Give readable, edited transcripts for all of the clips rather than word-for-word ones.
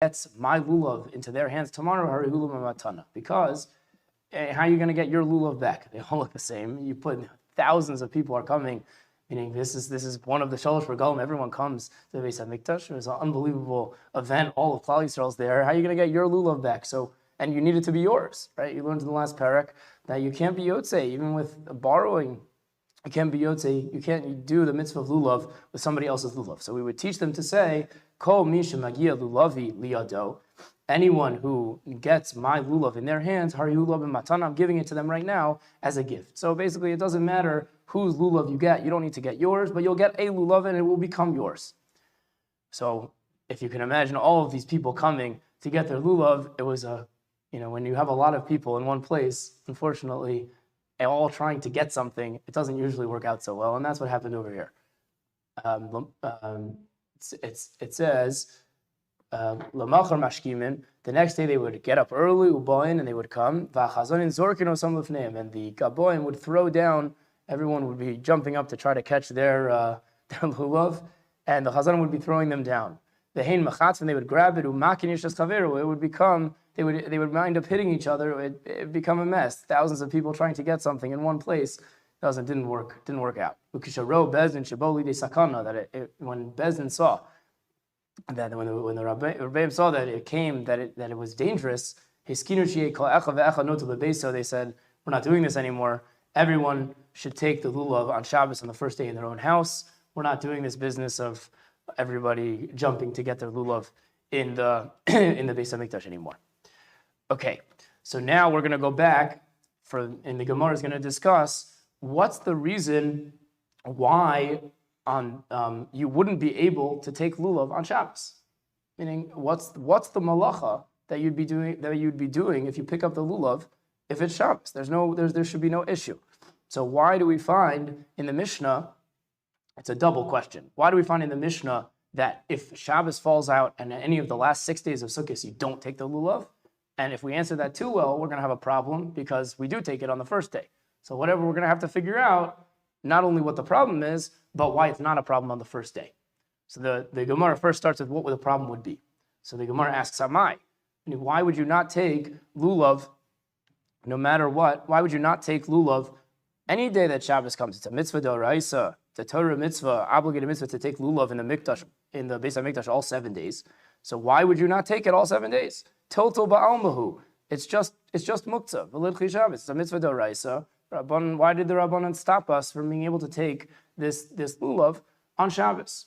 gets my lulav into their hands tomorrow, hari lulav matana. Because how are you going to get your lulav back? They all look the same. You put thousands of people are coming, meaning this is one of the shalosh regalim. Everyone comes to the Beis Hamikdash. It was an unbelievable event. All of Klal Yisrael's there. How are you going to get your lulav back? So, and you need it to be yours, right? You learned in the last parak that you can't be yotzei, even with borrowing. You can't be yotzei. You can't do the mitzvah of lulav with somebody else's lulav. So we would teach them to say, Kol mi shemagia lulavi liyado. Anyone who gets my lulav in their hands, hari lulav and matana, I'm giving it to them right now as a gift. So basically, it doesn't matter whose lulav you get. You don't need to get yours, but you'll get a lulav and it will become yours. So if you can imagine all of these people coming to get their lulav, it was when you have a lot of people in one place, unfortunately, all trying to get something, it doesn't usually work out so well, and that's what happened over here. It says, Lamachar mashkimin. The next day they would get up early, ubain, and they would come. V'chazanin zorkin osam lefneim, and the gaboim would throw down. Everyone would be jumping up to try to catch their lulav, and the chazan would be throwing them down. The hein machatz, and they would grab it. Umakin yishas chaveru. It would become. They would wind up hitting each other. It become a mess. Thousands of people trying to get something in one place didn't work out. Ukisharo bezdin sheboli de sakana, that when Bezdin saw that when the Rabbeim saw that it was dangerous, his kinuchi kol echa ve'echa notu lebeso, they said, we're not doing this anymore. Everyone should take the lulav on Shabbos on the first day in their own house. We're not doing this business of everybody jumping to get their lulav in the Beis Hamikdash anymore. Okay, so now we're going to go back, and the Gemara is going to discuss what's the reason why you wouldn't be able to take lulav on Shabbos. Meaning, what's the malacha that you'd be doing if you pick up the lulav if it's Shabbos? There should be no issue. So why do we find in the Mishnah? It's a double question. Why do we find in the Mishnah that if Shabbos falls out and any of the last 6 days of Sukkot you don't take the lulav? And if we answer that too well, we're going to have a problem because we do take it on the first day. So whatever, we're going to have to figure out not only what the problem is, but why it's not a problem on the first day. So the Gemara first starts with what the problem would be. So the Gemara asks, Amai, why would you not take lulav no matter what? Why would you not take lulav any day that Shabbos comes? It's a mitzvah d'oraisa, it's a Torah mitzvah, obligated mitzvah to take lulav in the Beis Hamikdash all 7 days. So why would you not take it all 7 days? Total ba'almahu. It's just muktzah. V'lidchi Shabbos. It's a mitzvah d'oraisa. Why did the Rabbanan stop us from being able to take this lulav on Shabbos?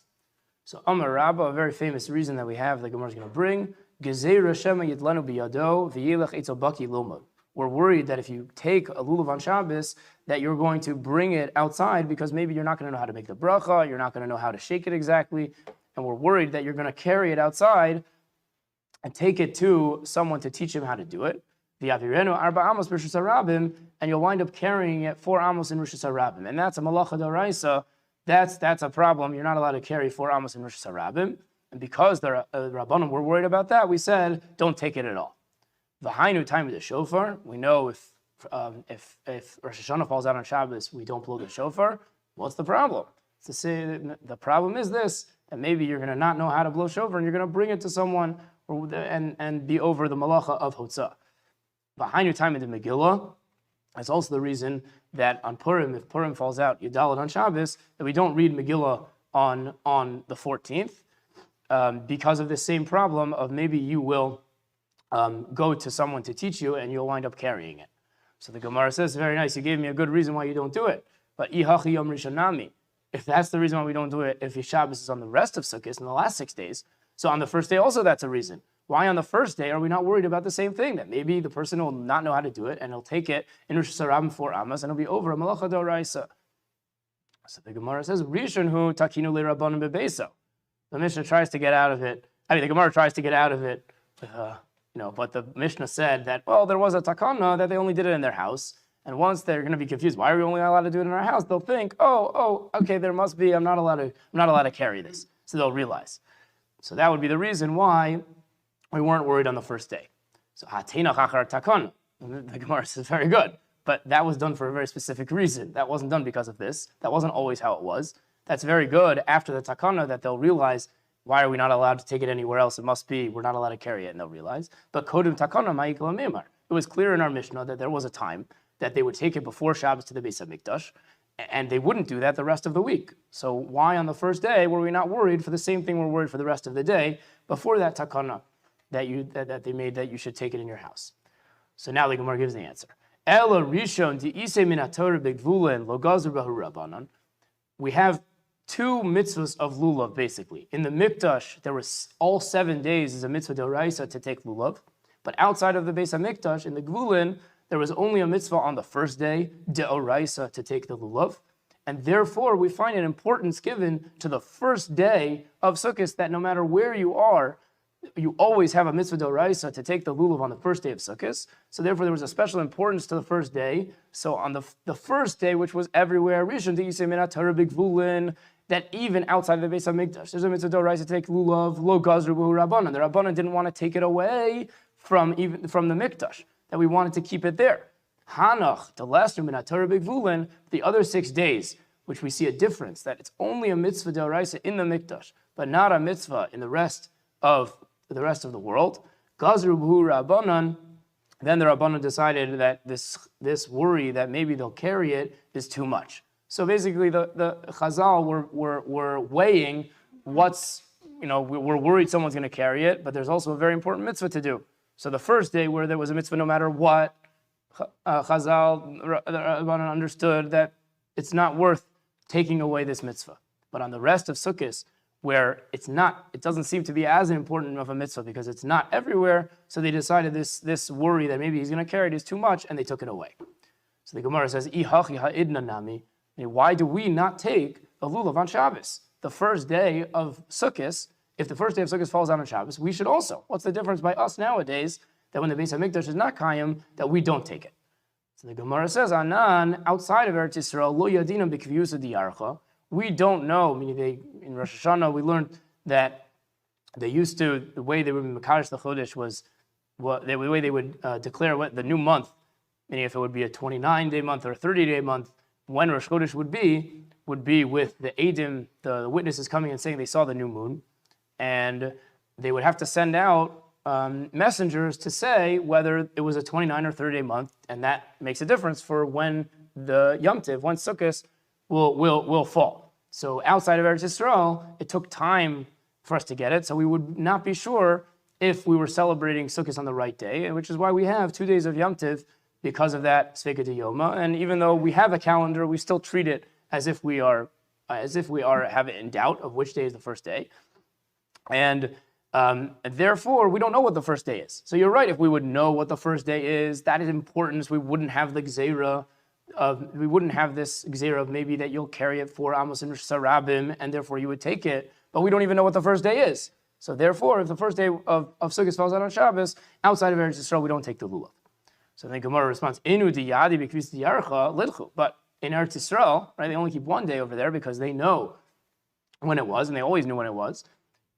So Amar Rabba, a very famous reason that we have, the Gemara is going to bring, Gezeira Shema Yidlanu Biyado V'yilach Eitzel Baki Lomad. We're worried that if you take a lulav on Shabbos, that you're going to bring it outside because maybe you're not going to know how to make the bracha, you're not going to know how to shake it exactly, and we're worried that you're going to carry it outside and take it to someone to teach him how to do it. And you'll wind up carrying it 4 amos in Rosh Hashanah. And that's a malacha d'oraisa. That's a problem. You're not allowed to carry 4 amos in Rosh Hashanah. And because the Rabbanim were worried about that, we said, don't take it at all. V'hainu time of the shofar. We know if Rosh Hashanah falls out on Shabbos, we don't blow the shofar. What's the problem? To say the problem is this, that maybe you're going to not know how to blow shofar and you're going to bring it to someone and be over the malacha of hotzah. V'hainu time of the Megillah. That's also the reason that on Purim, if Purim falls out, Yudalit on Shabbos, that we don't read Megillah on the 14th because of the same problem of maybe you will go to someone to teach you and you'll wind up carrying it. So the Gemara says, very nice, you gave me a good reason why you don't do it. But ihachi yom rishanami, if that's the reason why we don't do it, if Shabbos is on the rest of Sukkot in the last 6 days, so on the first day also that's a reason. Why on the first day are we not worried about the same thing? That maybe the person will not know how to do it and he'll take it in Rosh Hashanah 4 amos and it'll be over a malacha d'oraisa. So the Gemara says, Rishon hu takinu le rabbanim bebeso. The Mishnah tries to get out of it. The Gemara tries to get out of it, but the Mishnah said that, well, there was a takana that they only did it in their house. And once they're going to be confused, why are we only allowed to do it in our house? They'll think, okay, there must be, I'm not allowed to carry this. So they'll realize. So that would be the reason why we weren't worried on the first day. So hatena chachar takana. The Gemara says very good, but that was done for a very specific reason. That wasn't done because of this. That wasn't always how it was. That's very good after the takana that they'll realize why are we not allowed to take it anywhere else? It must be we're not allowed to carry it, and they'll realize. But Kodim Takana Ma'ikla Meimar. It was clear in our Mishnah that there was a time that they would take it before Shabbos to the Beis HaMikdash, and they wouldn't do that the rest of the week. So why on the first day were we not worried for the same thing we're worried for the rest of the day before that takana that they made that you should take it in your house? So now the Gemara gives the answer. Ela Rishon Di'ise min haTorah begvulen lo gazer bahu rabbanan. We have two mitzvahs of lulav basically. In the Mikdash, there was all 7 days is a mitzvah d'oraisa to take lulav, but outside of the Beis HaMikdash in the Gvulin, there was only a mitzvah on the first day, de'oraisa, to take the lulav. And therefore, we find an importance given to the first day of Sukkot that no matter where you are, you always have a mitzvah de'oraisa to take the lulav on the first day of Sukkot. So therefore, there was a special importance to the first day. So on the first day, which was everywhere, Rishon Di'isei min haTorah b'gvulin, that even outside of the Beis HaMikdash, there's a mitzvah de'oraisa to take lulav, lo gazru b'hu rabbanan. The rabbanan didn't want to take it away from the Mikdash, that we wanted to keep it there. Hanach, the last min haTorah b'gvulin, the other 6 days, which we see a difference, that it's only a mitzvah de'oraisa in the Mikdash, but not a mitzvah in the rest of the world. Gazru b'hu rabbanan. Then the rabbanan decided that this worry that maybe they'll carry it is too much. So basically, the Chazal were weighing what's, we're worried someone's going to carry it, but there's also a very important mitzvah to do. So the first day where there was a mitzvah no matter what, Chazal, the Rabbanan understood that it's not worth taking away this mitzvah. But on the rest of Sukkot, where it doesn't seem to be as important of a mitzvah because it's not everywhere, so they decided this worry that maybe he's going to carry it is too much, and they took it away. So the Gemara says, "Ihachi ha'idna nami." Why do we not take the lulav on Shabbos? The first day of Sukkot, if the first day of Sukkot falls out on Shabbos, we should also. What's the difference by us nowadays that when the Beis HaMikdash is not Kayim, that we don't take it? So the Gemara says, Anan, outside of Eretz Yisrael, lo yadinam b'kviyusa diyarcha. We don't know, meaning in Rosh Hashanah, we learned that they used to, the way they would Mekadosh the Chodesh was, the way they would declare what the new month, meaning if it would be a 29-day month or a 30-day month, when Rosh Chodesh would be with the Eidim, the witnesses coming and saying they saw the new moon, and they would have to send out messengers to say whether it was a 29 or 30-day month, and that makes a difference for when the Yom Tiv, when Sukkot will fall. So outside of Eretz Yisrael, it took time for us to get it, so we would not be sure if we were celebrating Sukkot on the right day, which is why we have 2 days of Yom Tiv because of that Sveka Diyoma. And even though we have a calendar, we still treat it as if we are have it in doubt of which day is the first day. And therefore, we don't know what the first day is. So you're right, if we would know what the first day is, that is important. We wouldn't have the Gzeira we wouldn't have this Gzeira of maybe that you'll carry it for Amos and Sarabim, and therefore you would take it, but we don't even know what the first day is. So therefore, if the first day of Sukkot falls out on Shabbos, outside of Eretz Yisrael, we don't take the lulav. So then Gemara responds, Inu diyadi b'kvis diyarcha lidchu. But in Eretz Yisrael, right, they only keep 1 day over there because they know when it was, and they always knew when it was,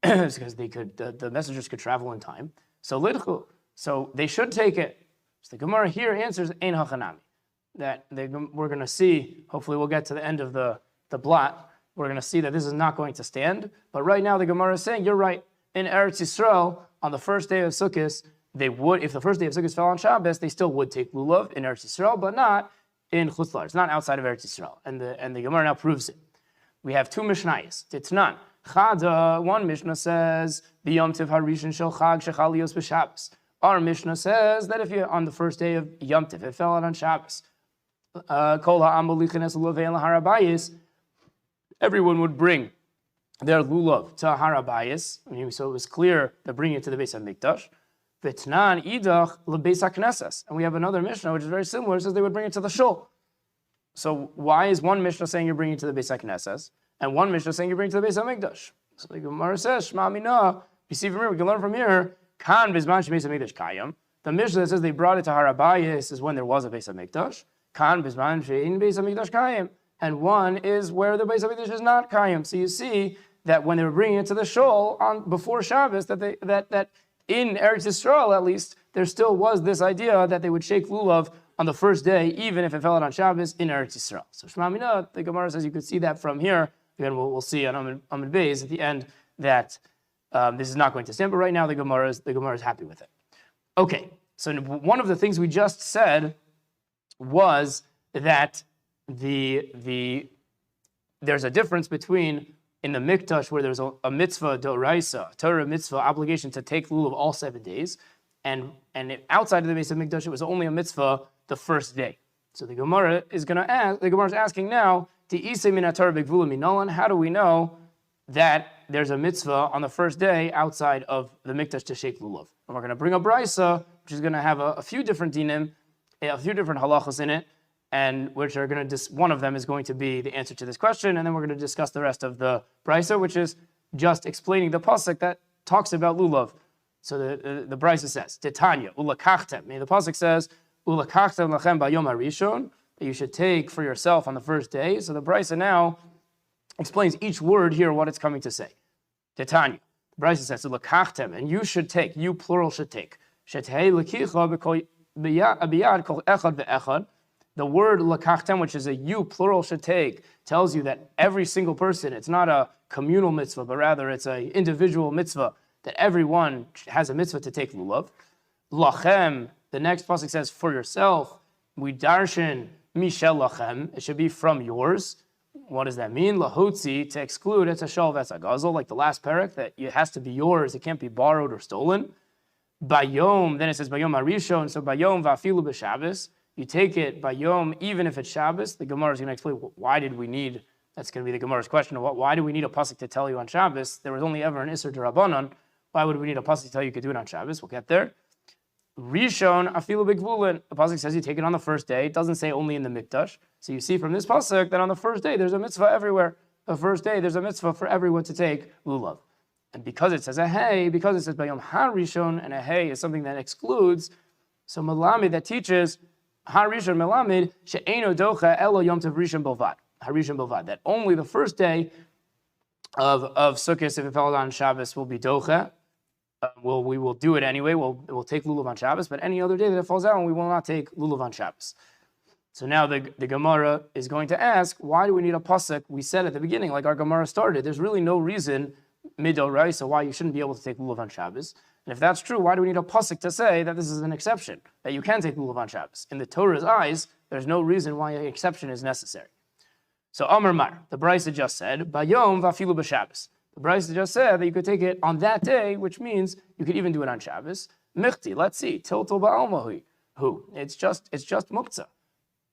because they could, the messengers could travel in time. So lidchu, so they should take it. So the Gemara here answers ein hachanami. That we're going to see, hopefully we'll get to the end of the blot, we're going to see that this is not going to stand. But right now the Gemara is saying, you're right, in Eretz Yisrael, on the first day of Sukkot, they would, if the first day of Sukkot fell on Shabbos, they still would take lulav in Eretz Yisrael, but not in Chutz La'aretz, not outside of Eretz Yisrael. And the Gemara now proves it. We have 2 Mishnayos. Titnan. Chada, one Mishnah says, B'yom Tiv Harishon Shel Chag Shechal Lios B'Shabbos. Our Mishnah says that if you're on the first day of Yom Tiv, it fell out on Shabbos, everyone would bring their lulav to Harabayis. So it was clear they're bringing it to the Beis HaMikdash. V'tnan idach lebeis haknesses. And we have another Mishnah which is very similar. It says they would bring it to the shul. So why is one Mishnah saying you're bringing it to the Beis HaKnesses and one Mishnah saying you're bringing it to the Beis HaMikdash? So the Gemara says, Shema Mina, you see from here, we can learn from here, Kan bizman shebeis HaMikdash kayam. The Mishnah that says they brought it to Harabayis is when there was a Beis HaMikdash. Kan bizman she'in Beis HaMikdash kayam. And one is where the Beis HaMikdash is not kayam. So you see that when they were bringing it to the shul before Shabbos, that in Eretz Yisrael at least, there still was this idea that they would shake lulav on the first day, even if it fell out on Shabbos in Eretz Yisrael. So Shema Mina, the Gemara says you could see that from here. Again, we'll see on Amud Beis at the end that This is not going to stand, but right now the Gemara is happy with it. Okay, so one of the things we just said was that there's a difference between in the mikdash where there's a mitzvah d'oraisa, Torah mitzvah obligation to take lulav all 7 days, and outside of the base of mikdash it was only a mitzvah the first day. So the Gemara is asking now, how do we know that there's a mitzvah on the first day outside of the mikdash to shake lulav? And we're going to bring a brisa, which is going to have a few different dinim, a few different halachas in it, and which are going to one of them is going to be the answer to this question, and then we're going to discuss the rest of the brisa, which is just explaining the pasuk that talks about lulav. So the brisa says, Titanya, ulakachtem. The pasuk says, ulakachtem lachem bayom harishon, that you should take for yourself on the first day. So the brisa now explains each word here, what it's coming to say. Titanya. The brisa says, ulakachtem, and you should take, you plural should take. Shetei lekicha b'kol biyad kol echad ve'echad. The word lakachtem, which is a you plural should take, tells you that every single person, it's not a communal mitzvah, but rather it's an individual mitzvah, that everyone has a mitzvah to take lulav. Lachem, the next pasuk says, for yourself. We darshan mishel lachem, it should be from yours. What does that mean? Lahotzi, to exclude, it's a shal v'etz hagazel, like the last parak, that it has to be yours, it can't be borrowed or stolen. Bayom, then it says bayom harishon, so bayom va'afilu b'Shabbos. You take it by Yom, even if it's Shabbos. The Gemara is going to explain why did we need, that's going to be the Gemara's question, why do we need a pasuk to tell you on Shabbos? There was only ever an Isser D'Rabbanan. Why would we need a pasuk to tell you could do it on Shabbos? We'll get there. Rishon, afilu b'gvulin. The pasuk says you take it on the first day. It doesn't say only in the mikdash. So you see from this pasuk that on the first day there's a mitzvah everywhere. The first day there's a mitzvah for everyone to take lulav. And because it says a hey, because it says bayom harishon, and a hey is something that excludes, so Malami that teaches Harishon Melamed she'eno docha elo yom tov rishon bilvad. Harishon bilvad. That only the first day of Sukkah, if it fell on Shabbos, will be docha. We will do it anyway. We'll take lulav on Shabbos, but any other day that it falls out, we will not take lulav on Shabbos. So now the Gemara is going to ask, why do we need a pasuk? We said at the beginning, like our Gemara started, there's really no reason midoraisa why you shouldn't be able to take lulav on Shabbos. And if that's true, why do we need a pasuk to say that this is an exception, that you can take lulav on Shabbos? In the Torah's eyes, there's no reason why an exception is necessary. So Amar Mar, the Brisa just said, Bayom vafilu b'Shabbos. The Brisa just said that you could take it on that day, which means you could even do it on Shabbos. Michti, let's see, tiltul ba'alma hu. It's just muktzah.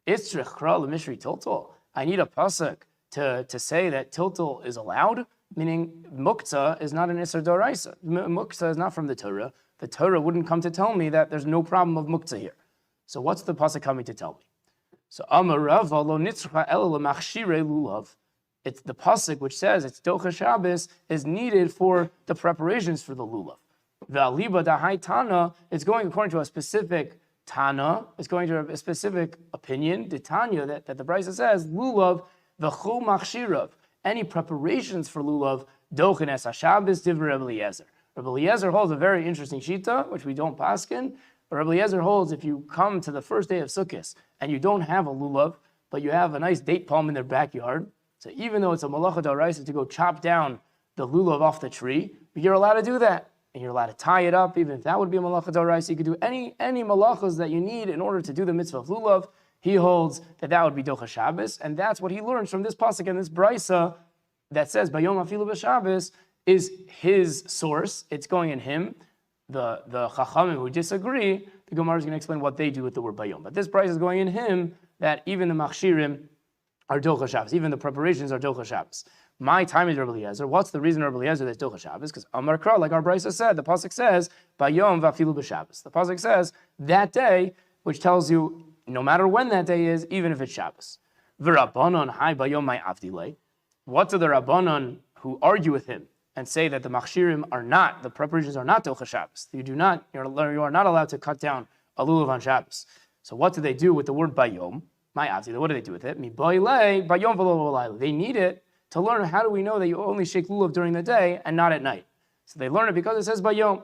Itzrich kra l'mishri tiltul. I need a pasuk to say that tiltul is allowed. Meaning, muktzah is not an Isser D'Oraisa. Muktzah is not from the Torah. The Torah wouldn't come to tell me that there's no problem of muktzah here. So what's the pasuk coming to tell me? So Amar Rava lo nitzcha ela l'machshirei lulav. It's the pasuk which says it's docha Shabbos is needed for the preparations for the lulav. Ve'aliba dahai tana, it's going according to a specific tana. It's going to a specific opinion. The tanya that the Brisa says lulav v'chol machshirav. Any preparations for lulav, dochen es haShabbos divrei Rabbi Eliezer. Rabbi Eliezer holds a very interesting shita, which we don't paskin, but Rabbi Eliezer holds if you come to the first day of Sukkot and you don't have a lulav, but you have a nice date palm in their backyard, so even though it's a malacha d'oraisa to go chop down the lulav off the tree, you're allowed to do that. And you're allowed to tie it up, even if that would be a malacha d'oraisa. You could do any malachas that you need in order to do the mitzvah of lulav. He holds that would be docha Shabbos, and that's what he learns from this pasuk and this brisa that says bayom afilu b'Shabbos is his source. It's going in him. The chachamim who disagree, the Gemara is going to explain what they do with the word bayom. But this brisa is going in him that even the machshirim are docha Shabbos, even the preparations are docha Shabbos. My time is Rabbi Eliezer. What's the reason Rabbi Eliezer that's docha Shabbos? Because Amar Kra, like our brisa said, the pasuk says bayom vafilu b'Shabbos. The pasuk says that day, which tells you no matter when that day is, even if it's Shabbos. V'Rabbanon hai bayom mai avdilei. What do the Rabbanon who argue with him and say that the machshirim are not, the preparations are not docha Shabbos? You are not allowed to cut down a lulav on Shabbos. So what do they do with the word bayom? My avdilei, what do they do with it? Mi boilei bayom v'lo v'layla. They need it to learn how do we know that you only shake lulav during the day and not at night. So they learn it because it says bayom.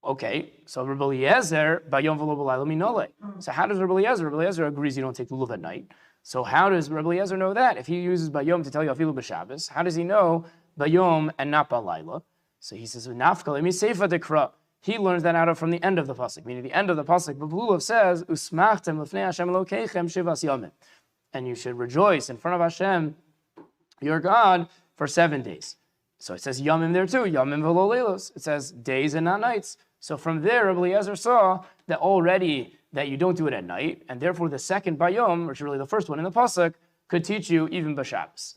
Okay, so Rabbi Eliezer, bayom v'lo b'layla minole. So how does Rabbi Eliezer? Rabbi Eliezer agrees you don't take lulav at night. So how does Rabbi Eliezer know that? If he uses bayom to tell you afilu b'Shabbos, how does he know bayom and not b'layla? So he says, "Nafka lemi seifa dekra." He learns that from the end of the pasuk, meaning the end of the pasuk. But Lulav says, "Usmachtem lefnei Hashem Elokeichem shivas yomim," and you should rejoice in front of Hashem, your God, for 7 days. So it says yomim there too, yomim v'lo leilos. It says days and not nights. So from there, Rabbi Eliezer saw that already that you don't do it at night, and therefore the second bayom, which is really the first one in the pasuk, could teach you even b'Shabbos.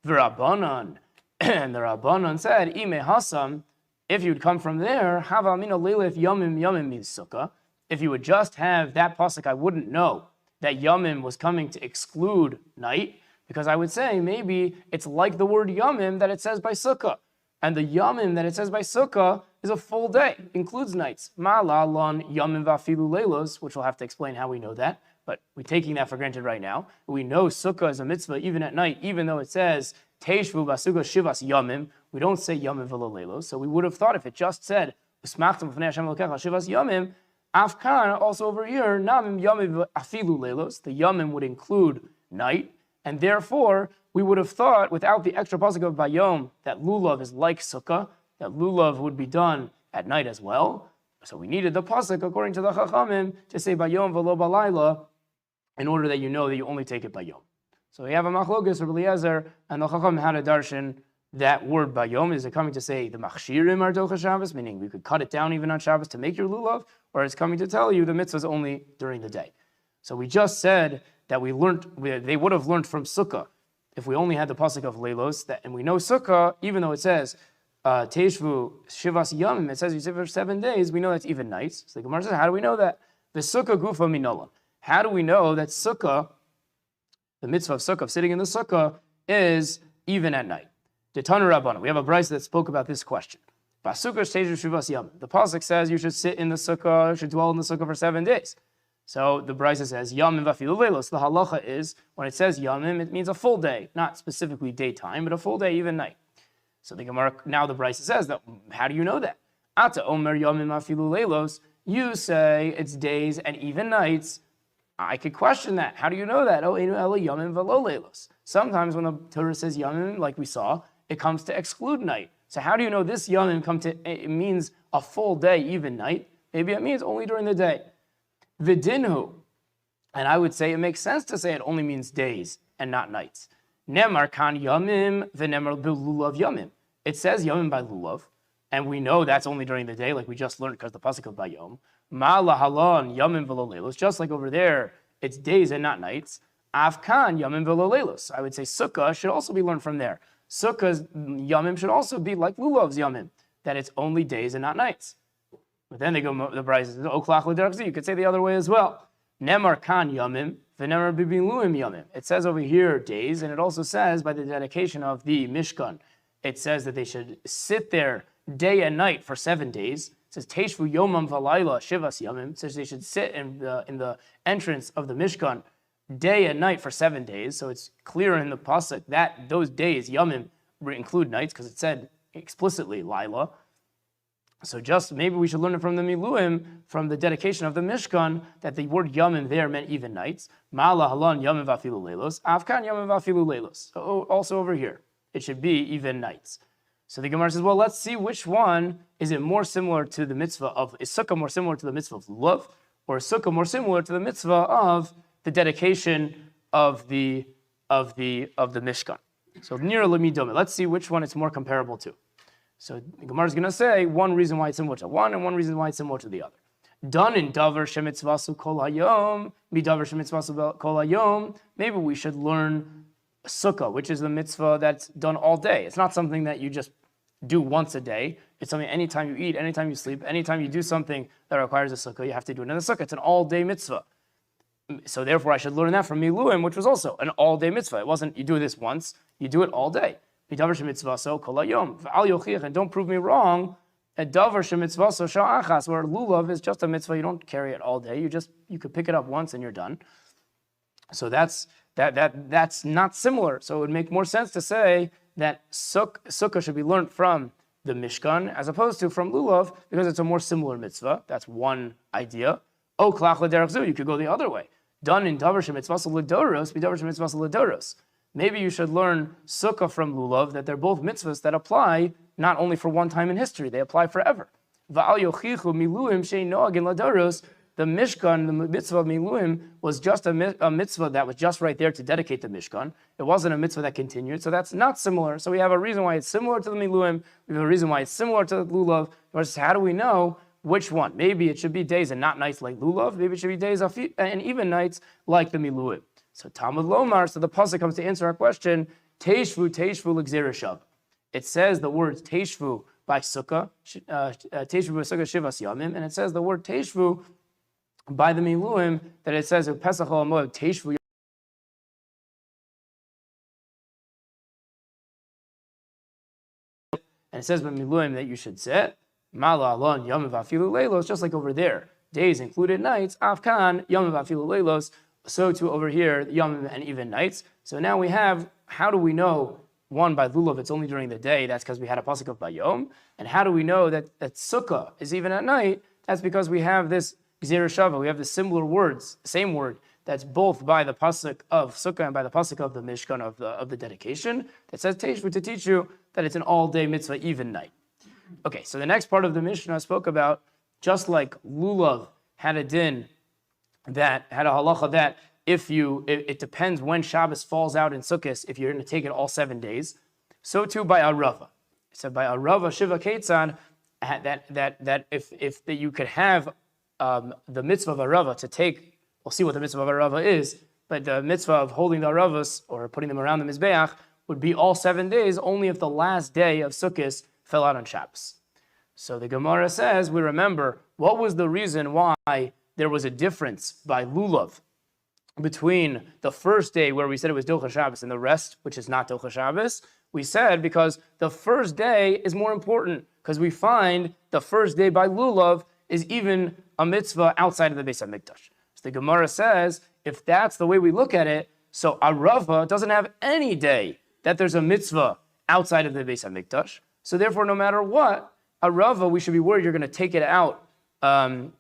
V'Rabbanan, and the Rabbanan said, Ime hasam, if you would come from there, hava amina leilef yomim sukkah. If you would just have that pasuk, I wouldn't know that yomim was coming to exclude night, because I would say maybe it's like the word yomim that it says by sukkah. And the yomim that it says by sukkah is a full day, includes nights. Ma'ala lon yomim vafilu leilos, which we'll have to explain how we know that, but we're taking that for granted right now. We know sukkah is a mitzvah even at night, even though it says teishvu basukkah shivas yomim. We don't say yomim v'lo leilos. So we would have thought if it just said usmachtem v'nei Hashem Elokecha shivas yomim, afkan also over here namim yomim afilu leilos. The yomim would include night, and therefore we would have thought without the extra pasuk of bayom that lulav is like sukkah, that lulav would be done at night as well. So we needed the pasuk according to the chachamim to say bayom v'lo balayla, in order that you know that you only take it bayom. So we have a machlokas of Eliezer and the chacham had a darshan. That word bayom, is it coming to say the machshirim are docha Shabbos, meaning we could cut it down even on Shabbos to make your lulav, or it's coming to tell you the mitzvah is only during the day. So we just said that they would have learned from sukkah if we only had the pasuk of leilos, and we know sukkah, even though it says teishvu shivas yamim, it says you say for 7 days, we know that's even nights. So the Gemara says, how do we know that? The sukkah gufa minola. How do we know that sukkah, the mitzvah of sukkah, of sitting in the sukkah, is even at night? The Tanu Rabbana, we have a brayso that spoke about this question. The pasuk says you should sit in the sukkah, you should dwell in the sukkah for 7 days. So the brayso says yamim vafilu leilos. The halacha is when it says yamim, it means a full day, not specifically daytime, but a full day, even night. So the Gemara, now the brayso says that. How do you know that? Ata omer yamim vafilu leilos. You say it's days and even nights. I could question that. How do you know that? Oh, enu ela yamim v'lo leilos. Sometimes when the Torah says yamim, like we saw, it comes to exclude night. So how do you know this yamim it means a full day, even night? Maybe it means only during the day. V'dinhu, and I would say it makes sense to say it only means days and not nights. Nemar kan yamim v'nemar b'lulav yamim. It says yamim by lulav, and we know that's only during the day, like we just learned because the pasuk of bayom. Ma'ala halon yamim v'lo leilos. Just like over there, it's days and not nights. Avkan yamim v'lo leilos. I would say sukkah should also be learned from there. Sukkah's yamim should also be like lulav's yamim, that it's only days and not nights. But then they go, the brayso says, oklach l'derech. You could say the other way as well. Nemar kan yamim v'nemar bibiluim yamim. It says over here days, and it also says by the dedication of the Mishkan, it says that they should sit there day and night for 7 days. It says teishvu yomam v'layla shivas yamim. It says they should sit in the entrance of the Mishkan day and night for 7 days. So it's clear in the pasuk that those days yamim include nights because it said explicitly Laila. So just maybe we should learn it from the Miluim, from the dedication of the Mishkan, that the word yamim there meant even nights. Ma'ala halan yamim vafilu leilos. Avkan yamim vafilu leilos. So also over here, it should be even nights. So the Gemara says, well, let's see which one is it more similar to the mitzvah of, is sukkah more similar to the mitzvah of lulav, or is sukkah more similar to the mitzvah of the dedication of the Mishkan? So near lemidome, let's see which one it's more comparable to. So the Gemara is going to say one reason why it's similar to one and one reason why it's similar to the other. Done in davar shemitzvasu kol hayom, midavar shemitzvasu kol hayom. Maybe we should learn sukkah, which is the mitzvah that's done all day. It's not something that you just do once a day. It's something anytime you eat, anytime you sleep, anytime you do something that requires a sukkah, you have to do it in a sukkah. It's an all-day mitzvah. So therefore, I should learn that from Miluim, which was also an all-day mitzvah. It wasn't you do this once, you do it all day. And don't prove me wrong. A davar shemitzvaso sha'achas, where lulav is just a mitzvah, you don't carry it all day. You could pick it up once and you're done. So that's not similar. So it would make more sense to say that sukkah should be learned from the Mishkan as opposed to from lulav because it's a more similar mitzvah. That's one idea. Oh, klach l'derech zu, you could go the other way. Done in davar shemitzvaso l'doros, b'davar shemitzvaso l'doros. Maybe you should learn sukkah from lulav, that they're both mitzvahs that apply not only for one time in history, they apply forever. The Mishkan, the mitzvah of Miluim, was just a mitzvah that was just right there to dedicate the Mishkan. It wasn't a mitzvah that continued, so that's not similar. So we have a reason why it's similar to the Miluim. We have a reason why it's similar to the Lulav. How do we know which one? Maybe it should be days and not nights like Lulav. Maybe it should be days and even nights like the Miluim. So Talmud Lomar, so the pasuk comes to answer our question, Teishvu, Teishvu, l'gzerah. It says the word Teishvu by Sukkah, Teishvu by Sukkah Shivas Yamim, and it says the word Teishvu by the Miluim, that it says Pesach Moed Teishvu. And it says by Miluim that you should sit Mala Alon Yom Vafilu Leilos, just like over there, days included nights. Afkan Yom Vafilu Leilos. So too over here, Yom and even nights. So now we have. How do we know? One, by Lulav, it's only during the day. That's because we had a pasuk of Bayom. And how do we know that Sukkah is even at night? That's because we have this Gzerah Shava. We have the similar words, same word, that's both by the pasuk of Sukkah and by the pasuk of the Mishkan of the dedication, that says Teishvu, to teach you that it's an all-day mitzvah, even night. Okay, so the next part of the Mishnah spoke about, just like Lulav had a din that had a halacha that it depends when Shabbos falls out in Sukkot, if you're going to take it all 7 days. So too by Arava. It said by Arava Shiva Ketzan that if you could have the mitzvah of Arava to take, we'll see what the mitzvah of Arava is, but the mitzvah of holding the Aravas or putting them around the Mizbeach would be all 7 days, only if the last day of Sukkot fell out on Shabbos. So the Gemara says, we remember, what was the reason why there was a difference by Lulav between the first day where we said it was Docha Shabbos and the rest, which is not Docha Shabbos? We said because the first day is more important, because we find the first day by Lulav is even a mitzvah outside of the Beis HaMikdash. So the Gemara says, if that's the way we look at it, so Arava doesn't have any day that there's a mitzvah outside of the Beis HaMikdash. So therefore, no matter what, Arava, we should be worried you're going to take it out and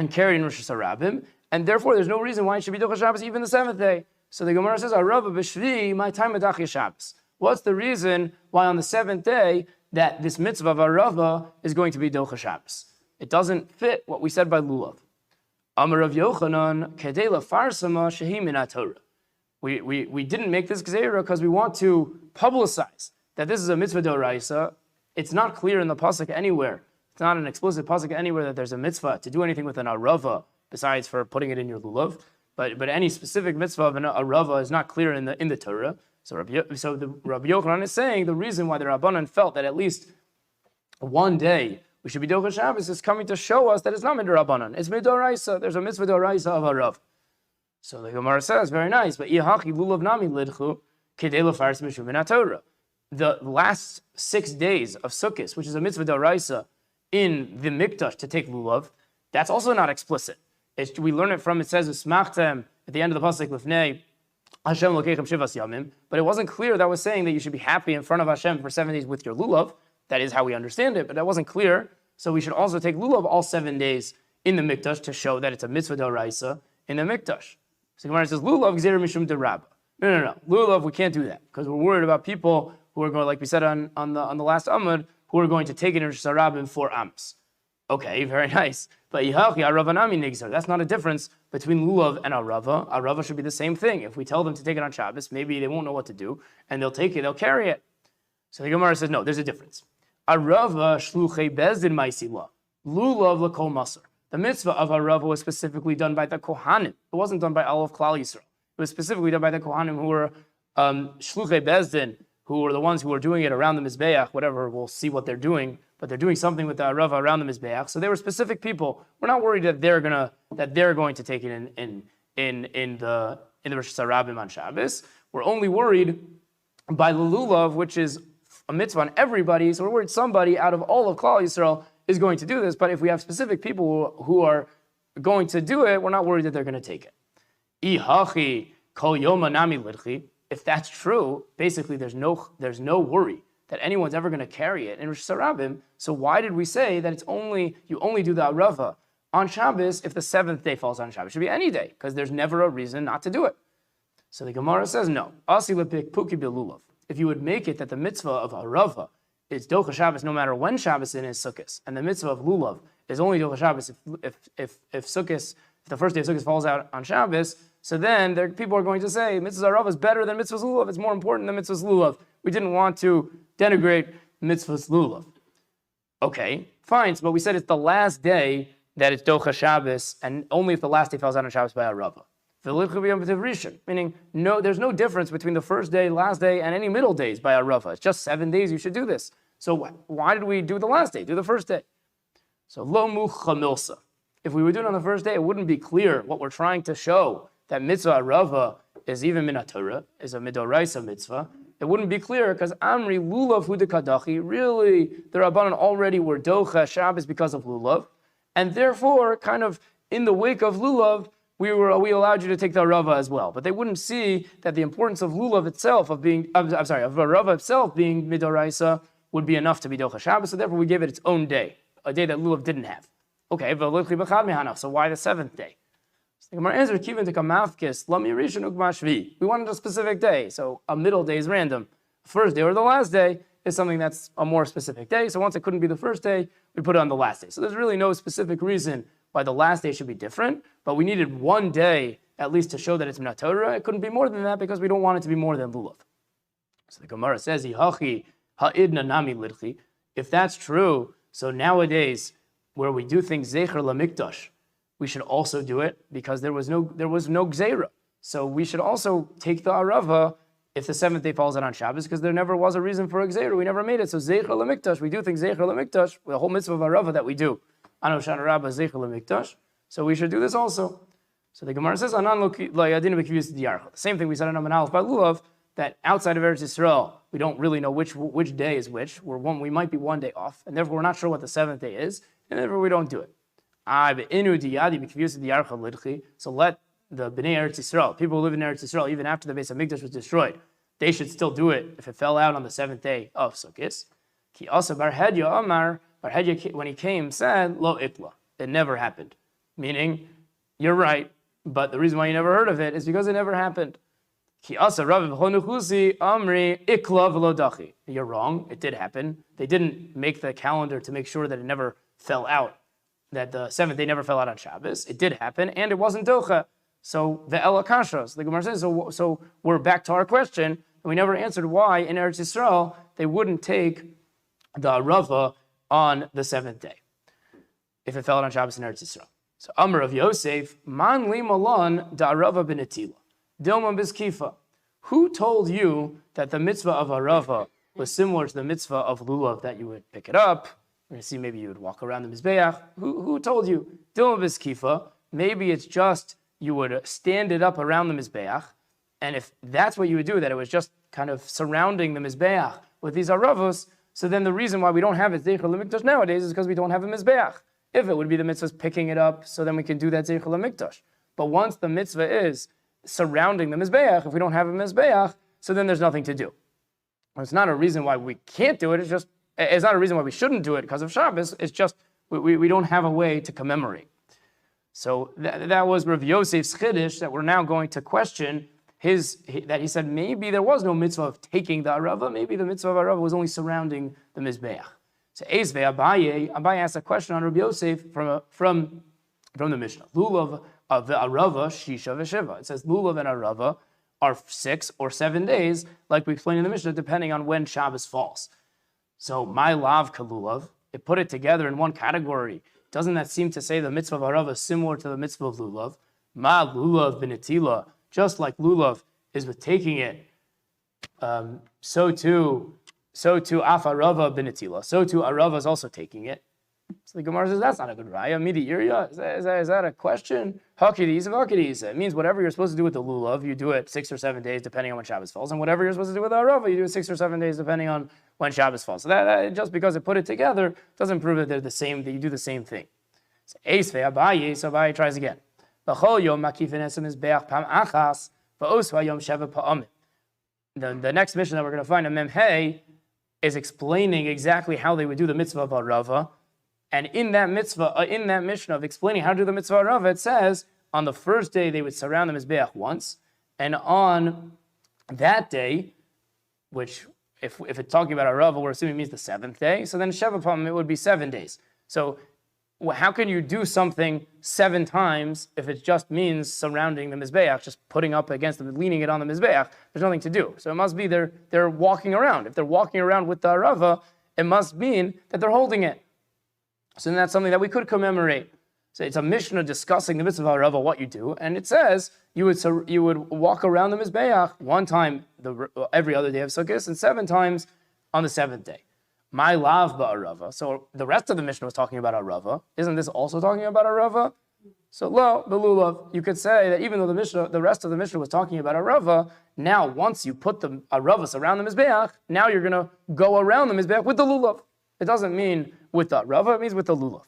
carry it in Rosh Hashanah. And therefore, there's no reason why it should be Docha Shabbos even the 7th day. So the Gemara says, Arava b'shvi, my time Medachya Shabbos. What's the reason why on the 7th day that this mitzvah of Arava is going to be Docha Shabbos? It doesn't fit what we said by Lulav. Amar Rav Yochanan, Kedei lafarsama shehi min Torah. We didn't make this gzeira because we want to publicize that this is a mitzvah d'oraisa. It's not clear in the pasuk anywhere. It's not an explicit pasuk anywhere that there's a mitzvah to do anything with an arava besides for putting it in your lulav. But any specific mitzvah of an arava is not clear in the Torah. So the Rabbi Yochanan is saying the reason why the Rabbanan felt that at least one day we should be Docha Shabbos is coming to show us that it's not midorabanan, it's midoraisa. There's a mitzvah doraisa of harav. So the Gemara says, very nice, but ihachi lulav nami lidchu kedei lefaris mishum min haTorah. The last 6 days of Sukkot, which is a mitzvah doraisa in the Mikdash to take lulav, that's also not explicit. We learn it from, it says, Usmachtem at the end of the pasuk lifnei Hashem lokeichem shivas yamim, but it wasn't clear that was saying that you should be happy in front of Hashem for 7 days with your lulav. That is how we understand it, but that wasn't clear. So we should also take lulav all 7 days in the Mikdash to show that it's a mitzvah d'oraisa in the Mikdash. So Gemara says, lulav gzeira mishum derabba. No. Lulav, we can't do that because we're worried about people who are going, like we said on the last Amud, who are going to take it in Rosh Hashanah for Amos. Okay, very nice. But Yihachi Arava Nami Nigzar. That's not a difference between lulav and Arava. Arava should be the same thing. If we tell them to take it on Shabbos, maybe they won't know what to do, and they'll take it, they'll carry it. So the Gemara says, no, there's a difference. Arava shluchei bezdin ma'isila. Lulav l'kol masar. The mitzvah of Arava was specifically done by the Kohanim. It wasn't done by all of Klal Yisrael. It was specifically done by the Kohanim who were shluchei bezdin, who were the ones who were doing it around the Mizbeach, whatever, we'll see what they're doing, but they're doing something with the Arava around the Mizbeach. So they were specific people. We're not worried that they're going to take it in the Rosh Hashanah on Shabbos. We're only worried by the Lulav, which is a mitzvah on everybody. So we're worried somebody out of all of Klal Yisrael is going to do this. But if we have specific people who are going to do it, we're not worried that they're going to take it. Ihachi kol yoma nami lidchi. If that's true, basically there's no worry that anyone's ever going to carry it in Rosh Hashanah. So why did we say that you only do the Arava on Shabbos if the 7th day falls on Shabbos? It should be any day, because there's never a reason not to do it. So the Gemara says no. Asi lepik puki bilulav. If you would make it that the mitzvah of Arava is Docha Shabbos no matter when Shabbos is Sukkot, and the mitzvah of lulav is only Docha Shabbos if Sukkot, if the first day of Sukkot falls out on Shabbos. So then people are going to say mitzvah Arav is better than mitzvah lulav. It's more important than mitzvah lulav. We didn't want to denigrate mitzvah lulav. Okay, fine. But we said it's the last day that it's Docha Shabbos, and only if the last day falls out on Shabbos by Arava. Meaning, no, there's no difference between the first day, last day, and any middle days by Arava. It's just 7 days you should do this. So why did we do the last day? Do the first day. So lo mucha milsa. If we were doing it on the first day, it wouldn't be clear what we're trying to show, that mitzvah Arava is even min Torah, is a midoraisa mitzvah. It wouldn't be clear because Amri lulav hu dekadachi. Really, the Rabbanan already were Docha Shabbos because of lulav. And therefore, kind of in the wake of lulav, we allowed you to take the Arava as well. But they wouldn't see that the importance of lulav itself, of Arava itself being midoraisa, would be enough to be Docha Shabbos. So therefore, we gave it its own day, a day that lulav didn't have. Okay, so why the seventh day? So the Gemara answers, we wanted a specific day, so a middle day is random. First day or the last day is something that's a more specific day. So once it couldn't be the first day, we put it on the last day. So there's really no specific reason why the last day should be different, but we needed one day at least to show that it's Minat Torah. It couldn't be more than that because we don't want it to be more than lulav. So the Gemara says, if that's true, so nowadays where we do things zecher lamikdash, we should also do it because there was no gzeira. So we should also take the Arava if the seventh day falls out on Shabbos, because there never was a reason for a gzeira. We never made it. So zecher lamikdash, we do things zecher lamikdash, the whole mitzvah of Arava that we do. Anoshana Rabba zecher lamikdash. So we should do this also. So the Gemara says, the same thing we said in Aman Aleph by Lulav, that outside of Eretz Yisrael, we don't really know which day is which. We might be one day off, and therefore we're not sure what the seventh day is, and therefore we don't do it. So let the Bnei Eretz Yisrael, people who live in Eretz Yisrael, even after the base of Mikdash was destroyed, they should still do it if it fell out on the seventh day of Sukkot. Ki asa Bar Hedya Amar, Bar Hedya, when he came, said, Lo ikla. It never happened. Meaning, you're right, but the reason why you never heard of it is because it never happened. Ki asa Rav Chonuchusi Amri ikla v'lo dachi. You're wrong, it did happen. They didn't make the calendar to make sure that it never fell out, that the seventh day never fell out on Shabbos. It did happen, and it wasn't Docha. So the Ela Kashos, the Gemara says, so we're back to our question, and we never answered why in Eretz Yisrael they wouldn't take the Arava on the seventh day if it fell out on Shabbos in Eretz Yisrael. So Amr of Yosef, Man li malon da Arava benetila, Dilma biskifa. Who told you that the mitzvah of Arava was similar to the mitzvah of Lulav, that you would pick it up? We're going to see maybe you would walk around the Mizbeach. Who told you? Dilma biskifa. Maybe it's just you would stand it up around the Mizbeach, and if that's what you would do, that it was just kind of surrounding the Mizbeach with these Aravos, so then the reason why we don't have it Zeicher L'Mikdash nowadays is because we don't have a Mizbeach. If it would be the mitzvah's picking it up, so then we can do that Zeicher L'Mikdash. But once the mitzvah is surrounding the Mizbeach, if we don't have a Mizbeach, so then there's nothing to do. It's not a reason why we can't do it, it's not a reason why we shouldn't do it because of Shabbos, it's just we don't have a way to commemorate. So that was Rav Yosef's chiddush that we're now going to question that he said maybe there was no mitzvah of taking the Arava, maybe the mitzvah of Arava was only surrounding the Mizbeach. So Ezve Abaye asked a question on Rav Yosef from the Mishnah. Lulav of the Arava Shisha v'Shiva. It says Lulav and Arava are 6 or 7 days, like we explained in the Mishnah, depending on when Shabbos falls. So my lav kalulav, it put it together in one category. Doesn't that seem to say the mitzvah of Arava is similar to the mitzvah of Lulav? Ma Lulav binetila, just like Lulav is with taking it, so too Af Arava binetila. So too Arava is also taking it. So the Gemara says that's not a good raya. Midi Iriya, is that a question? Hakidis. It means whatever you're supposed to do with the Lulav, you do it 6 or 7 days depending on when Shabbos falls, and whatever you're supposed to do with the Arava, you do it 6 or 7 days depending on when Shabbos falls. So that just because it put it together doesn't prove that they're the same, that you do the same thing. So Abaye tries again. The next mission that we're going to find in Memhei is explaining exactly how they would do the mitzvah of Arava. And in that mitzvah, in that mission of explaining how to do the mitzvah of Arava, it says on the first day they would surround the Mizbeach once, and on that day, which if it's talking about Arava, we're assuming it means the seventh day. So then Sheva Pam, it would be 7 days. So how can you do something 7 times if it just means surrounding the Mizbeach, just putting up against them, leaning it on the Mizbeach? There's nothing to do. So it must be they're walking around. If they're walking around with the Arava, it must mean that they're holding it. So then that's something that we could commemorate. So it's a Mishnah discussing the mitzvah of Arava, what you do, and it says you would walk around the Mizbeach 1 time every other day of Sukkot and 7 times on the 7th day. My lav ba'arava. So the rest of the Mishnah was talking about Arava. Isn't this also talking about Arava? So lo belulav. You could say that even though the rest of the Mishnah was talking about Arava, now once you put the Aravas around the Mizbeach, now you're going to go around the Mizbeach with the lulav. It doesn't mean with the Arava, it means with the lulav.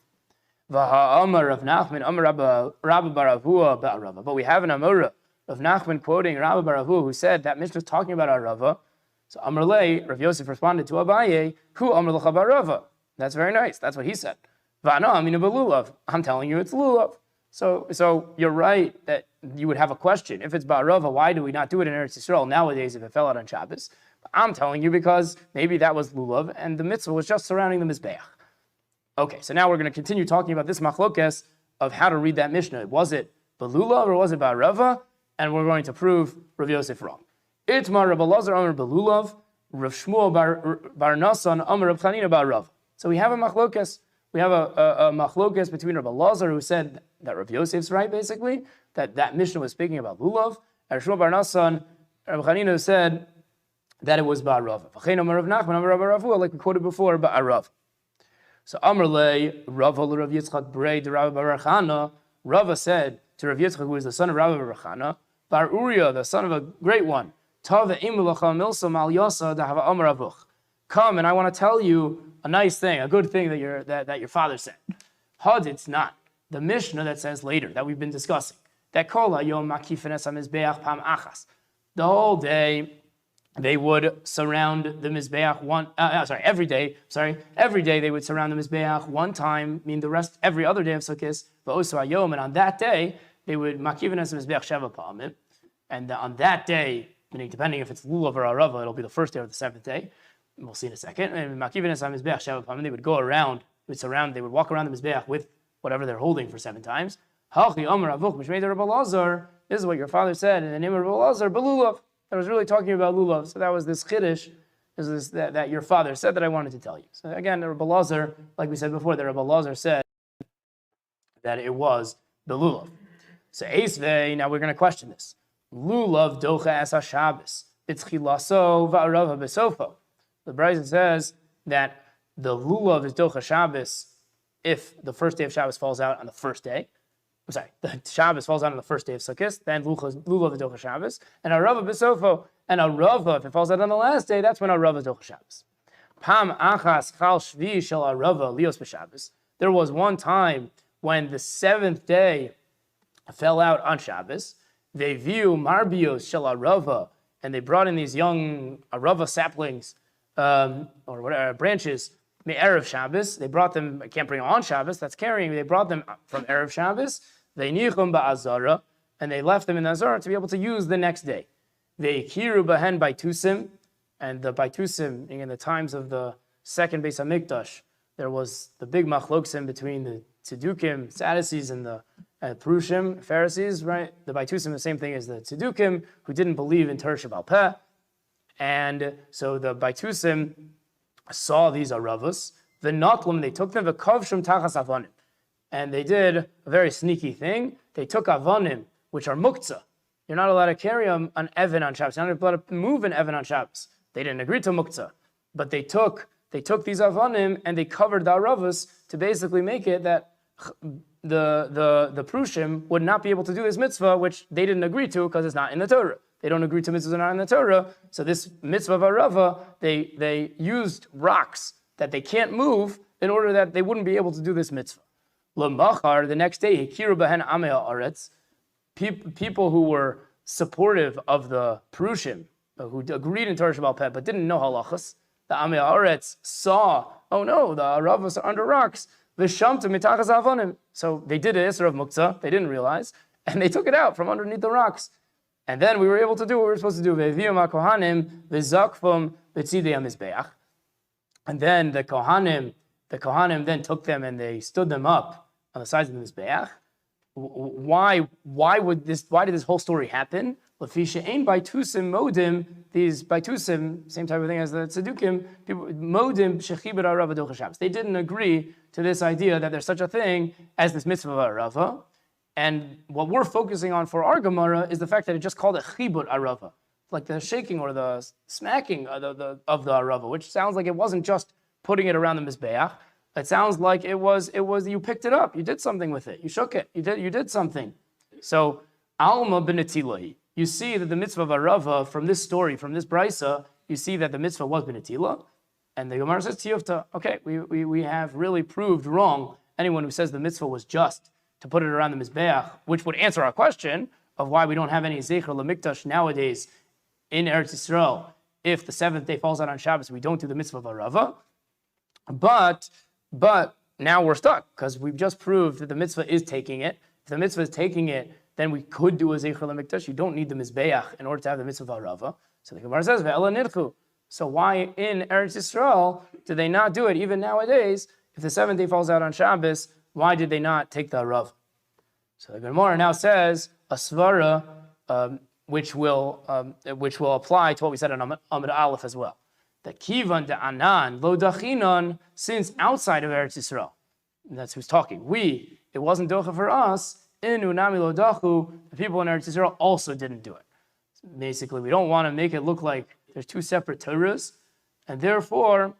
V'ha'amar of Nachman, Amar Rabbi Baravua ba'arava. But we have an Amora of Nachman quoting Rabbi Baravua who said that Mishnah is talking about Arava. So Amar Lei, Rav Yosef responded to Abaye, Hu Amar L'cha Barava. That's very nice. That's what he said. Va'ana amina b'lulav. I'm telling you it's lulav. So you're right that you would have a question. If it's Ba'arava, why do we not do it in Eretz Yisrael nowadays if it fell out on Shabbos? I'm telling you because maybe that was lulav and the mitzvah was just surrounding the Mizbeach. Okay, so now we're going to continue talking about this machlokes of how to read that Mishnah. Was it B'lulav or was it Ba'arava? And we're going to prove Rav Yosef wrong. Itmar Rabbi Lazar Amar Belulav, Rav Shmuel Bar Nasan Amar Rav Chanina Ba'arav. So we have a machlokes. We have a machlokes between Rabbi Lazar who said that Rav Yosef's right, basically, that Mishnah was speaking about Lulav, and Rav Shmuel Bar Nasan, Rav Chanina said that it was Ba'arav. V'chein Amar Rav Nachman Amar Rabbi Ravua, like we quoted before, Ba'arav. So Amar Le Rava Rav Yitzchak Brei de Rabbi Bar Chana. Rava said to Rav Yitzchak, who is the son of Rabbi Bar Chana, Bar Uriah, the son of a great one, come and I want to tell you a nice thing, a good thing that your father said. Had it's not the Mishnah that says later that we've been discussing that the whole day they would surround the Mizbeach every day they would surround the Mizbeach 1 time, mean the rest every other day of Sukkot, and on that day they would makivenes Mizbeach sheva pa'amim, and on that day, meaning depending if it's lulav or arava, it'll be the first day or the 7th day. We'll see in a second. And they would go around, they would walk around the mizbeach with whatever they're holding for 7 times. This is what your father said in the name of Rabbi Lazar, belulav. That was really talking about lulav. So that was this chiddush, that your father said that I wanted to tell you. So again, the Rabbi Lazar, like we said before, the Rabbi Lazar said that it was the lulav. So Eisvei, now we're going to question this. Lulav docha es ha-Shabbos, b'tchilaso va'arava b'sofo. The Bryson says that the lulav is docha Shabbos if the first day of Shabbos falls out on the first day. The Shabbos falls out on the first day of Sukkot, then lulav is docha Shabbos, and arava b'sofo, and arava, if it falls out on the last day, that's when arava is docha Shabbos. Pam achas chal shvi shel arava lios b'Shabbos. There was one time when the 7th day fell out on Shabbos. They view marbios shel arava, and they brought in these young arava saplings or whatever branches. Erev Shabbos, they brought them. I can't bring them on Shabbos. That's carrying. They brought them from Erev Shabbos. They nichum ba'azara, and they left them in the azara to be able to use the next day. They kiru bahen baitusim, and the baitusim in the times of the second Beis Hamikdash, there was the big machloksim between the Tzedukim, Sadducees, and the Perushim, Pharisees, right? The Baitusim, the same thing as the Tzedukim, who didn't believe in Torah Sheba'al Peh. And so the Baitusim saw these Aravos, the Notlim, they took them, the Kovshum Tachas Avonim. And they did a very sneaky thing. They took Avonim, which are Muktzah. You're not allowed to carry an Evan on Shabbos. You're not allowed to move an Evan on Shabbos. They didn't agree to Muktzah. But they took these Avonim and they covered the Aravos to basically make it that the Prushim would not be able to do this mitzvah, which they didn't agree to because it's not in the Torah. They don't agree to mitzvahs that are not in the Torah. So this mitzvah of Arava, they used rocks that they can't move in order that they wouldn't be able to do this mitzvah. L'machar, the next day, Hikiru Bahen Amei Haaretz, people who were supportive of the Prushim, who agreed in Torah Sheba'al Peh but didn't know halachas, the Amei Haaretz saw, oh no, the Aravos are under rocks. V'shamtu mitachas avonim. So they did an Isser of Muktzah, they didn't realize, and they took it out from underneath the rocks. And then we were able to do what we were supposed to do. Ve'vium ha'kohanim v'zakfum b'tzidei ha'mizbeach. And then the Kohanim then took them and they stood them up on the sides of the Mizbeach. Why did this whole story happen? Lafisha ein baitusim modim, these baitusim, same type of thing as the tzedukim, people modim shechiber arava docha Shabbos. They didn't agree to this idea that there's such a thing as this mitzvah of arava. And what we're focusing on for our Gemara is the fact that it just called it chibur arava, like the shaking or the smacking of the arava, which sounds like it wasn't just putting it around the mizbeach. It sounds like it was you picked it up, you did something with it, you shook it, you did something. So alma b'netilahi. You see that the mitzvah of arava from this story, from this brisa, you see that the mitzvah was b'netila, and the Gemara says tiyufta. Okay, we have really proved wrong anyone who says the mitzvah was just to put it around the mizbeach, which would answer our question of why we don't have any zecher lemikdash nowadays in Eretz Yisrael. If the seventh day falls out on Shabbos, we don't do the mitzvah of arava. But now we're stuck because we've just proved that the mitzvah is taking it. If the mitzvah is taking it, then we could do a zecher lemikdash. You don't need the mizbeach in order to have the mitzvah of arava. So the Gemara says ve'ela nirchu. So why in Eretz Yisrael do they not do it even nowadays? If the seventh day falls out on Shabbos, why did they not take the arava? So the Gemara now says a svara which will apply to what we said on Amud Aleph as well. That kivan de anan lo dachinon, since outside of Eretz Yisrael, that's who's talking. It wasn't docha for us. Inu nami lo dachu, the people in Eretz Yisrael also didn't do it. Basically, we don't want to make it look like there's two separate Torahs, and therefore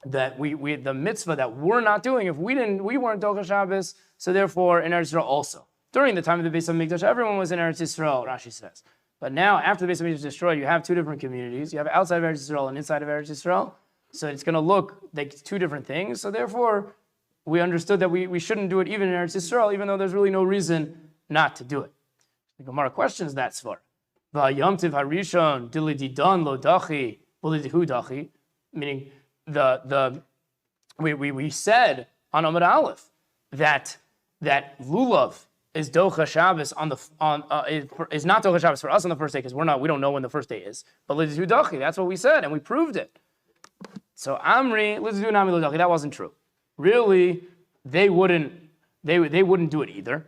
that we the mitzvah that we're not doing, if we weren't docha Shabbos, so therefore in Eretz Yisrael also. During the time of the Beis HaMikdash, everyone was in Eretz Yisrael, Rashi says. But now, after the Beis HaMikdash is destroyed, you have two different communities. You have outside of Eretz Yisrael and inside of Eretz Yisrael. So it's going to look like two different things. So therefore, we understood that we shouldn't do it even in Eretz Yisrael, even though there's really no reason not to do it. The Gemara questions that svar. V'yomtiv harishon dilididan lo dachi v'lidihu dachi, meaning we said on Amud Aleph that lulav is docha Shabbos is not docha Shabbos for us on the first day because we don't know when the first day is. But lidihu dachi, that's what we said and we proved it. So Amri lidihu nami lo dachi, that wasn't true. Really, they wouldn't do it either,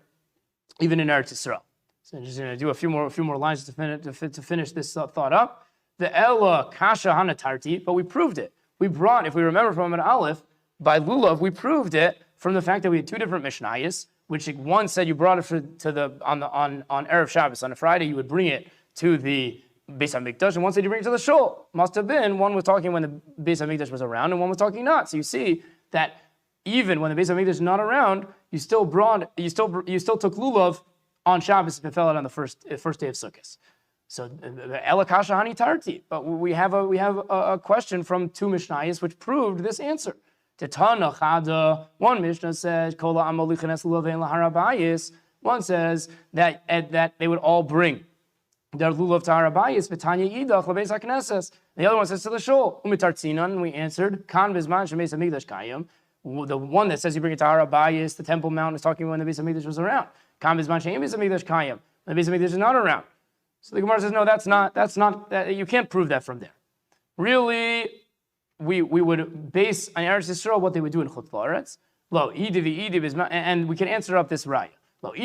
even in Eretz Yisrael. So I'm just going to do a few more lines to finish this thought up. The Ella Kasha Hanatarti, but we proved it. If we remember from an Aleph, by Lulav, we proved it from the fact that we had two different Mishnayos, which one said you brought it on Erev Shabbos. On a Friday, you would bring it to the Beis HaMikdash, and one said you bring it to the shul. Must have been, one was talking when the Beis HaMikdash was around, and one was talking not. So you see that even when the Beis HaMikdash is not around, you still took Lulav on Shabbos if it fell out on the first day of Succah. So Elakasha Hani Tarti. But we have a question from two Mishnayos which proved this answer. Tetana Chada, one Mishnah says, Kola Amolichanes Lulav Laharabayis. One says that they would all bring their Lulav to Harabayis, Vitanya Idach Labeis HaKnesses. The other one says to the shul. Umitartzinan, we answered, Kan Bizman Shemeis HaMikdash Kayim. The one that says you bring it to Harabayis, the Temple Mount, is talking when the Beis HaMikdash was around. Kan Bizman Shemeis HaMikdash Kayim. The Beis HaMikdash is not around. So the Gemara says, no, that's not, you can't prove that from there. Really, we would base on Eretz Yisrael what they would do in Chutz La'aretz. And we can answer up this raya. Both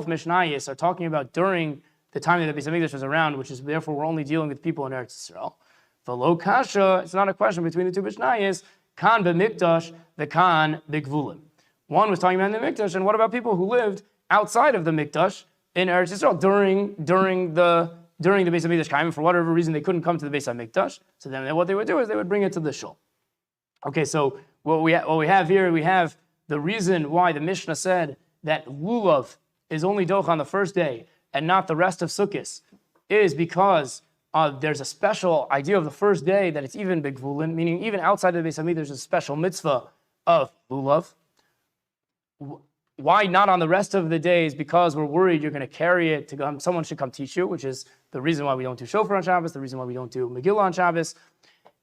Mishnayos are talking about during the time that the Beis HaMikdash was around, which is therefore we're only dealing with people in Eretz Yisrael. V'lo kasha, it's not a question between the two Mishnayos. Kan b'mikdash, the kan b'gvulim. One was talking about the Mikdash, and what about people who lived outside of the Mikdash in Eretz Yisrael during the Beis HaMikdash time, and for whatever reason they couldn't come to the Beis HaMikdash? So then what they would do is they would bring it to the shul. Okay, so what we have here, we have the reason why the Mishnah said that lulav is only docha on the first day and not the rest of Sukkot is because there's a special idea of the first day that it's even bigvulin, meaning even outside of the Beis HaMikdash there's a special mitzvah of lulav. Why not on the rest of the days? Because we're worried you're going to carry it to someone should come teach you, which is the reason why we don't do shofar on Shabbos, the reason why we don't do Megillah on Shabbos.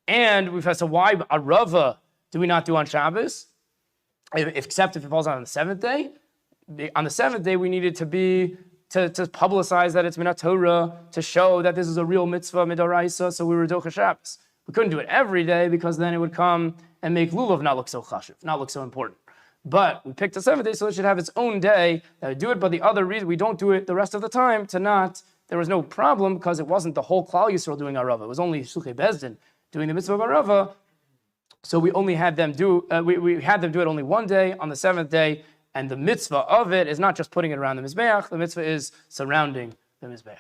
And we've said, so why Arava do we not do on Shabbos? Except if it falls on the seventh day. On the seventh day, we need it to be publicize that it's minat Torah, to show that this is a real mitzvah midoraisa, so we were docha Shabbos. We couldn't do it every day because then it would come and make lulav not look so chashiv, not look so important. But we picked a 7th day, so it should have its own day that would do it. But the other reason we don't do it the rest of the time, there was no problem because it wasn't the whole Klal Yisrael doing Arava. It was only Succah Bezdin doing the mitzvah of Arava. So we only had them do we had them do it only one day on the 7th day, and the mitzvah of it is not just putting it around the mizbeach. The mitzvah is surrounding the mizbeach.